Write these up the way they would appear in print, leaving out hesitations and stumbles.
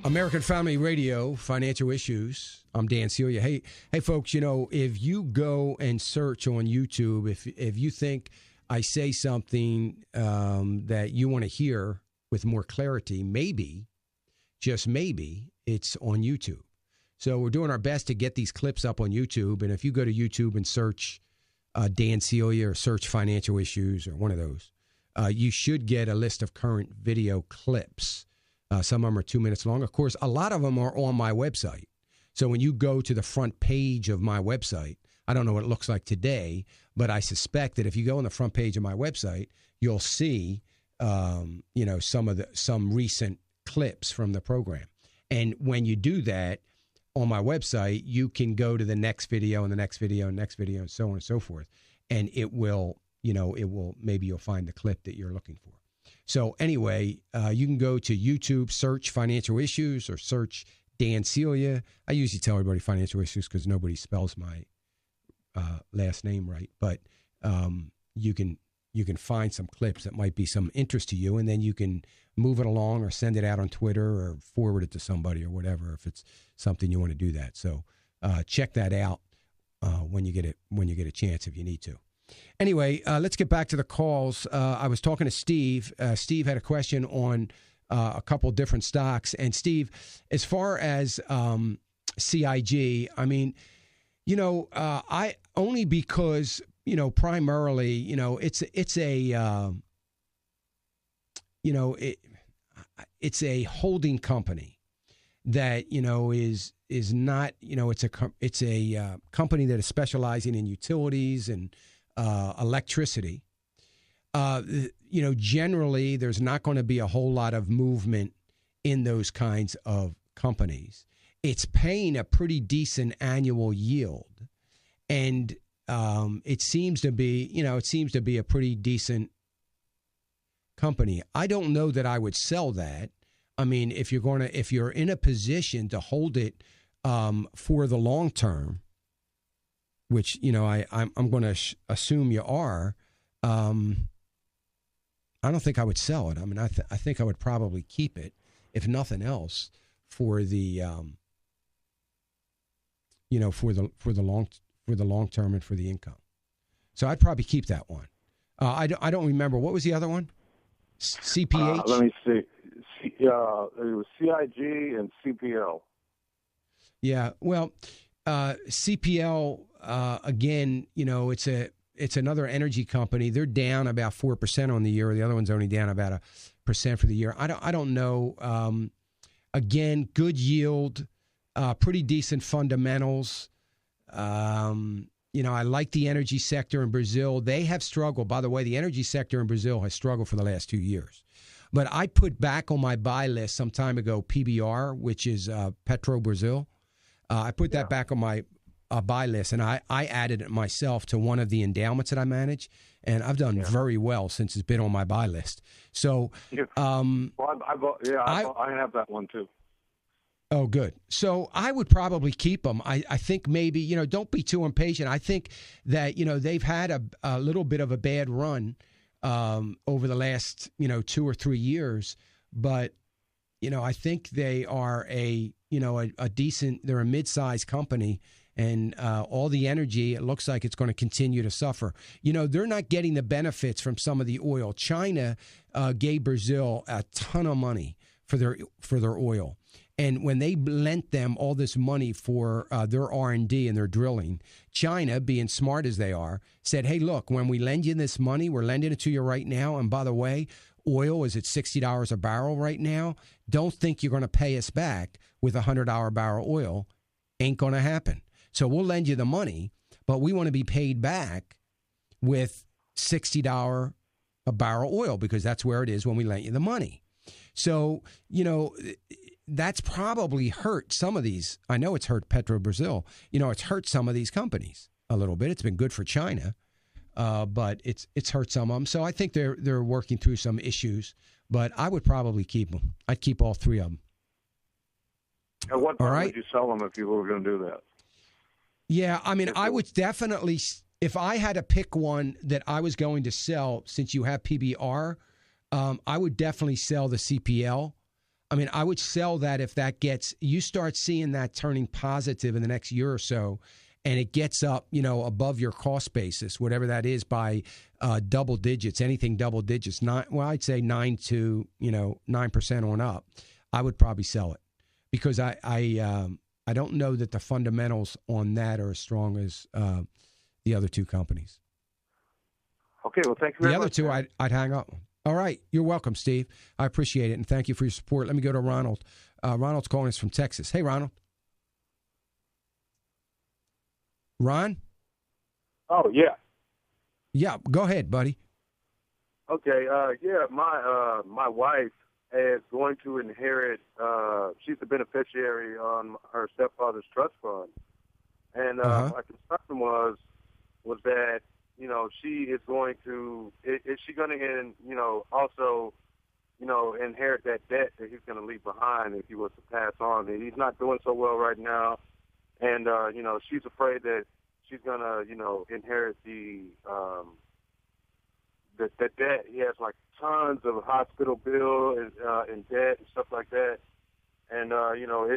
American Family Radio, Financial Issues. I'm Dan Celia. Hey, folks, if you go and search on YouTube, if you think I say something that you want to hear with more clarity, maybe, just maybe, it's on YouTube. So we're doing our best to get these clips up on YouTube. And if you go to YouTube and search Dan Celia or search Financial Issues or one of those, you should get a list of current video clips. Some of them are 2 minutes long. Of course, a lot of them are on my website. So when you go to the front page of my website, I don't know what it looks like today, but I suspect that if you go on the front page of my website, you'll see, some recent clips from the program. And when you do that on my website, you can go to the next video and the next video and next video and so on and so forth. And it will, maybe you'll find the clip that you're looking for. So anyway, you can go to YouTube, search Financial Issues or search Dan Celia. I usually tell everybody Financial Issues because nobody spells my last name right. But you can find some clips that might be some interest to you, and then you can move it along or send it out on Twitter or forward it to somebody or whatever if it's something you want to do that. So check that out when you get a chance if you need to. Anyway, let's get back to the calls. I was talking to Steve. Steve had a question on a couple different stocks. And Steve, as far as CIG, I mean, I only because, primarily, it's a holding company that, is not, it's a company that is specializing in utilities and electricity. Generally, there's not going to be a whole lot of movement in those kinds of companies. It's paying a pretty decent annual yield, and it seems to be a pretty decent company. I don't know that I would sell that. I mean, if you're in a position to hold it for the long term, which, I'm going to assume you are, I don't think I would sell it. I mean, I think I would probably keep it, if nothing else, for the, for the long term and for the income. So I'd probably keep that one. I don't remember. What was the other one? CPH? Let me see. It was CIG and CPL. Yeah, well, CPL, again, it's another energy company. They're down about 4% on the year. The other one's only down about 1% for the year. I don't know. Again, good yield, pretty decent fundamentals. I like the energy sector in Brazil. They have struggled. By the way, the energy sector in Brazil has struggled for the last 2 years. But I put back on my buy list some time ago PBR, which is Petro Brazil. I put that back on my buy list, and I added it myself to one of the endowments that I manage, and I've done very well since it's been on my buy list. So, I have that one too. Oh, good. So I would probably keep them. I think maybe, don't be too impatient. I think that, they've had a little bit of a bad run over the last, 2 or 3 years, but, I think they are a decent, they're a mid-sized company, and all the energy, it looks like it's going to continue to suffer. They're not getting the benefits from some of the oil. China gave Brazil a ton of money for their oil. And when they lent them all this money for their R&D and their drilling, China, being smart as they are, said, hey, look, when we lend you this money, we're lending it to you right now. And by the way, oil is at $60 a barrel right now. Don't think you're going to pay us back with $100 barrel oil. Ain't going to happen. So we'll lend you the money, but we want to be paid back with $60 a barrel oil because that's where it is when we lent you the money. So, that's probably hurt some of these. I know it's hurt Petro Brazil. It's hurt some of these companies a little bit. It's been good for China, but it's hurt some of them. So I think they're working through some issues. But I would probably keep them. I'd keep all three of them. At what point would you sell them if you were going to do that? Yeah, I mean, I would definitely, if I had to pick one that I was going to sell, since you have PBR, I would definitely sell the CPL. I mean, I would sell that if that gets, you start seeing that turning positive in the next year or so, and it gets up, above your cost basis, whatever that is, by double digits, anything double digits, I'd say 9% on up. I would probably sell it because I don't know that the fundamentals on that are as strong as the other two companies. Okay, well, thank you very much. The other two, I'd hang up. All right. You're welcome, Steve. I appreciate it, and thank you for your support. Let me go to Ronald. Ronald's calling us from Texas. Hey, Ronald. Ron? Oh, yeah. Yeah, go ahead, buddy. Okay, my wife is going to inherit, she's the beneficiary on her stepfather's trust fund. And my concern was that, she is going to, is she going to, also, inherit that debt that he's going to leave behind if he was to pass on? And he's not doing so well right now. And, she's afraid that she's going to, inherit the debt. He has, like, tons of hospital bill and debt and stuff like that. And,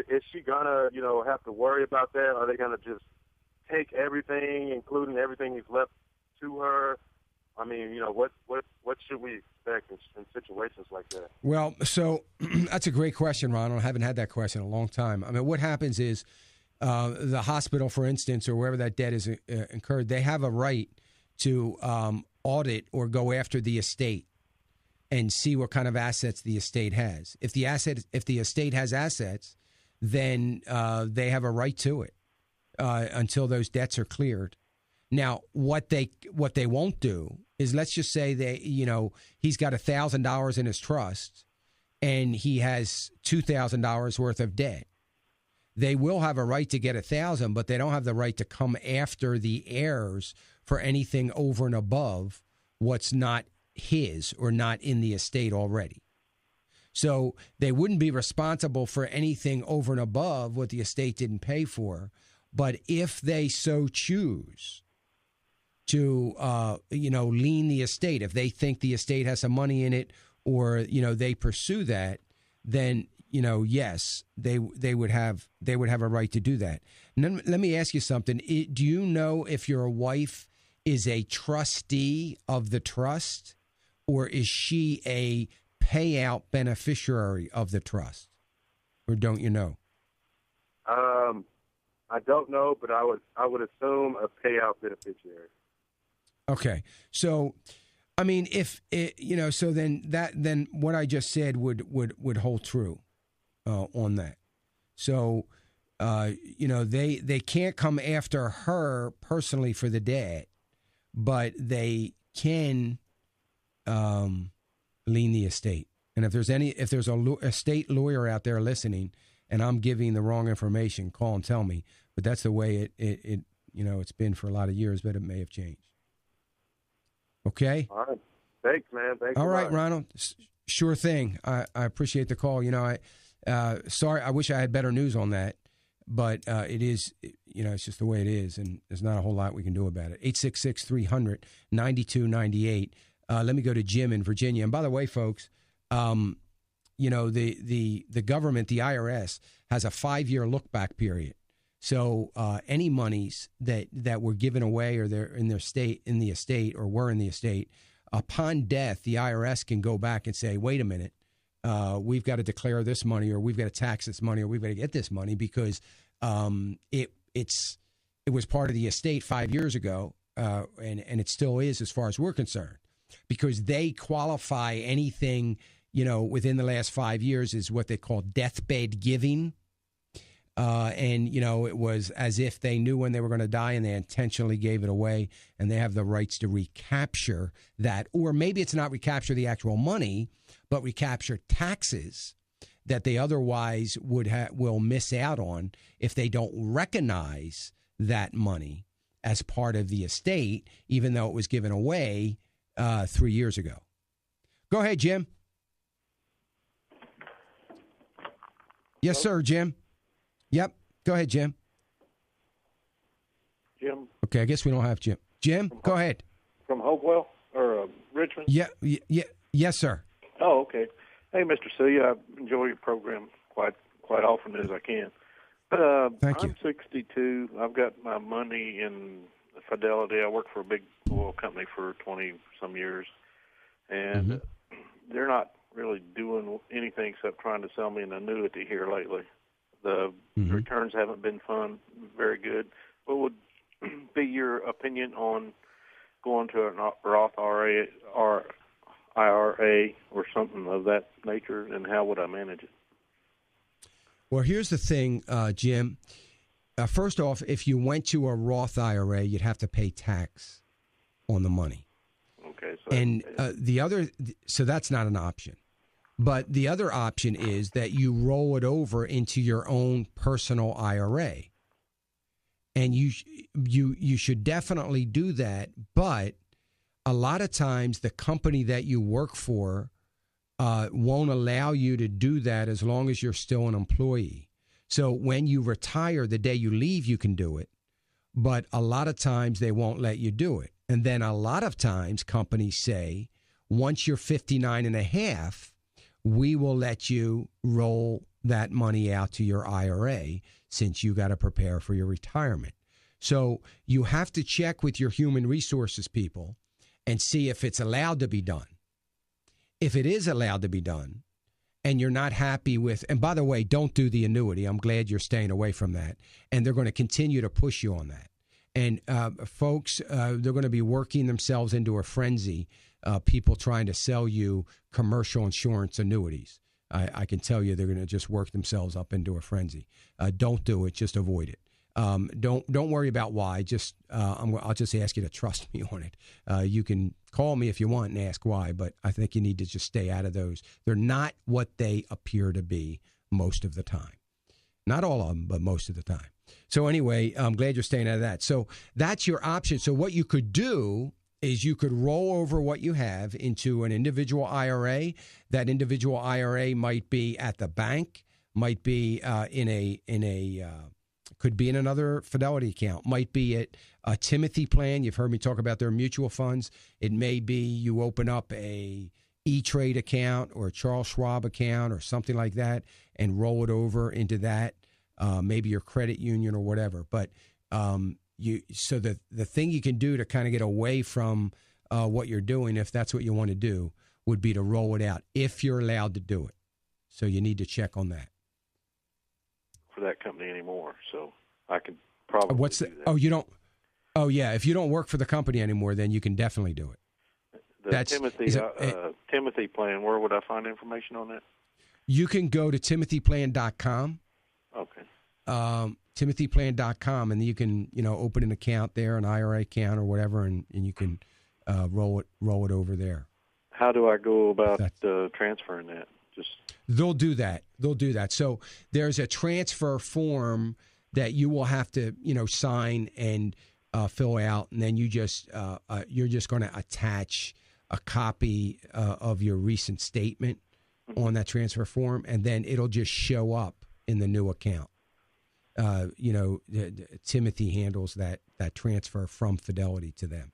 is she going to, have to worry about that? Are they going to just take everything, including everything he's left to her? I mean, what should we expect in situations like that? Well, so that's a great question, Ronald. I haven't had that question in a long time. I mean, what happens is the hospital, for instance, or wherever that debt is incurred, they have a right to audit or go after the estate and see what kind of assets the estate has. If the estate has assets, then they have a right to it until those debts are cleared. Now, what they won't do is, let's just say he's got $1,000 in his trust and he has $2,000 worth of debt. They will have a right to get $1,000, but they don't have the right to come after the heirs for anything over and above what's not his or not in the estate already. So they wouldn't be responsible for anything over and above what the estate didn't pay for. But if they so choose to, lien the estate, if they think the estate has some money in it, or, they pursue that, then, yes, they would have a right to do that. And then let me ask you something. Do you know if your wife is a trustee of the trust, or is she a payout beneficiary of the trust? Or don't you know? I don't know, but I would assume a payout beneficiary. Okay. So, I mean, if it, so then what I just said would hold true on that. So, they can't come after her personally for the debt, but they can lien the estate. And if there's a estate lawyer out there listening, and I'm giving the wrong information, call and tell me. But that's the way it's been for a lot of years, but it may have changed. Okay? All right. Thanks, man. Thanks. All right, Ronald. Sure thing. I appreciate the call. Sorry, I wish I had better news on that, but it is, it's just the way it is, and there's not a whole lot we can do about it. 866-300-9298. Let me go to Jim in Virginia. And by the way, folks, the government, the IRS, has a 5-year look-back period. So any monies that were given away or they're in the estate or were in the estate, upon death, the IRS can go back and say, wait a minute, we've got to declare this money, or we've got to tax this money, or we've got to get this money because it was part of the estate 5 years ago, and it still is as far as we're concerned, because they qualify anything within the last 5 years is what they call deathbed giving. It was as if they knew when they were going to die and they intentionally gave it away, and they have the rights to recapture that. Or maybe it's not recapture the actual money, but recapture taxes that they otherwise will miss out on if they don't recognize that money as part of the estate, even though it was given away 3 years ago. Go ahead, Jim. Yes, sir, Jim. Yep. Go ahead, Jim. Jim. Okay, I guess we don't have Jim. Jim, go ahead. From Hopewell or Richmond? Yeah. Yes, sir. Oh, okay. Hey, Mr. Celia, I enjoy your program quite often as I can. But Thank you. I'm 62. I've got my money in Fidelity. I worked for a big oil company for 20-some years, and they're not really doing anything except trying to sell me an annuity here lately. The returns haven't been very good. What would be your opinion on going to a Roth IRA or something of that nature, and how would I manage it? Well, here's the thing, Jim. First off, if you went to a Roth IRA, you'd have to pay tax on the money. Okay. So that's not an option. But the other option is that you roll it over into your own personal IRA. And you should definitely do that. But a lot of times the company that you work for won't allow you to do that as long as you're still an employee. So when you retire, the day you leave, you can do it. But a lot of times they won't let you do it. And then a lot of times companies say, once you're 59 and a half, we will let you roll that money out to your IRA since you got to prepare for your retirement. So you have to check with your human resources people and see if it's allowed to be done. If it is allowed to be done and you're not happy with, and by the way, don't do the annuity. I'm glad you're staying away from that. And they're going to continue to push you on that. And folks, they're going to be working themselves into a frenzy, people trying to sell you commercial insurance annuities. I can tell you they're going to just work themselves up into a frenzy. Don't do it. Just avoid it. Don't worry about why. I'll just ask you to trust me on it. You can call me if you want and ask why, but I think you need to just stay out of those. They're not what they appear to be most of the time. Not all of them, but most of the time. So anyway, I'm glad you're staying out of that. So that's your option. So what you could do is you could roll over what you have into an individual IRA. That individual IRA might be at the bank, might be could be in another Fidelity account, might be at a Timothy plan. You've heard me talk about their mutual funds. It may be you open up a E-Trade account or a Charles Schwab account or something like that and roll it over into that, maybe your credit union or whatever. But so the thing you can do to kind of get away from what you're doing, if that's what you want to do, would be to roll it out if you're allowed to do it. So you need to check on that. For that company anymore, so I could probably do that. Oh, you don't? Oh, yeah. If you don't work for the company anymore, then you can definitely do it. Timothy plan, where would I find information on that? You can go to timothyplan.com. Okay. Timothyplan.com, and you can open an account there, an IRA account or whatever, and you can roll it over there. How do I go about transferring that? They'll do that. So there's a transfer form that you will have to, sign and fill out, and then you're just going to attach a copy of your recent statement on that transfer form, and then it'll just show up in the new account. Timothy handles that transfer from Fidelity to them.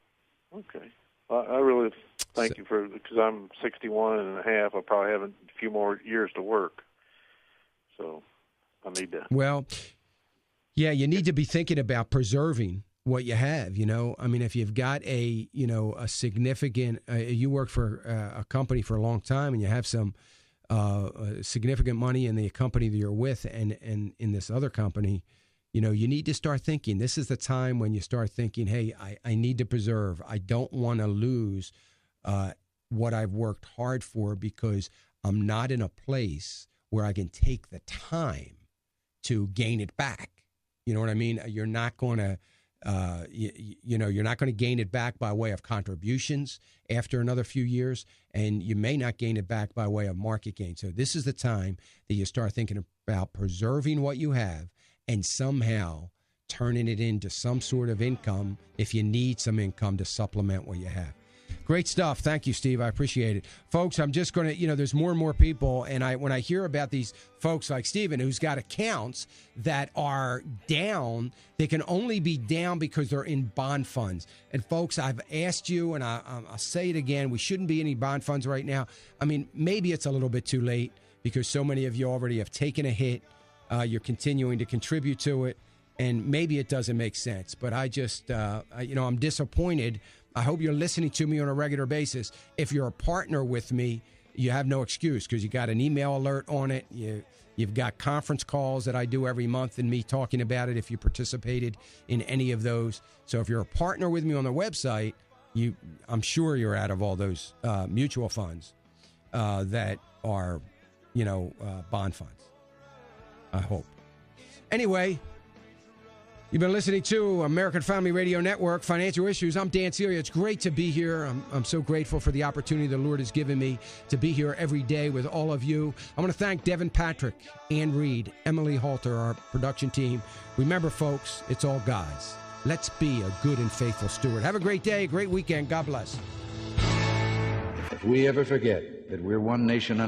Okay. Well, I really thank you because I'm 61 and a half. I probably have a few more years to work. So I need to. Well, yeah, you need to be thinking about preserving what you have. I mean, if you've got a significant, you work for a company for a long time and you have some significant money in the company that you're with and in this other company, you need to start thinking. This is the time when you start thinking, hey, I need to preserve. I don't want to lose what I've worked hard for because I'm not in a place where I can take the time to gain it back. You know what I mean? You're not going to, you're not going to gain it back by way of contributions after another few years, and you may not gain it back by way of market gain. So this is the time that you start thinking about preserving what you have and somehow turning it into some sort of income if you need some income to supplement what you have. Great stuff. Thank you, Steve. I appreciate it. Folks, I'm just going to, there's more and more people, and when I hear about these folks like Steven who's got accounts that are down, they can only be down because they're in bond funds. And folks, I've asked you, and I'll say it again, we shouldn't be in any bond funds right now. I mean, maybe it's a little bit too late because so many of you already have taken a hit. You're continuing to contribute to it, and maybe it doesn't make sense. But I just, I'm disappointed. I hope you're listening to me on a regular basis. If you're a partner with me, you have no excuse because you got an email alert on it. You've got conference calls that I do every month and me talking about it if you participated in any of those. So if you're a partner with me on the website, I'm sure you're out of all those mutual funds that are, bond funds. I hope. Anyway, you've been listening to American Family Radio Network, Financial Issues. I'm Dan Celia. It's great to be here. I'm so grateful for the opportunity the Lord has given me to be here every day with all of you. I want to thank Devin Patrick, Ann Reed, Emily Halter, our production team. Remember, folks, it's all God's. Let's be a good and faithful steward. Have a great day, a great weekend. God bless. If we ever forget that we're one nation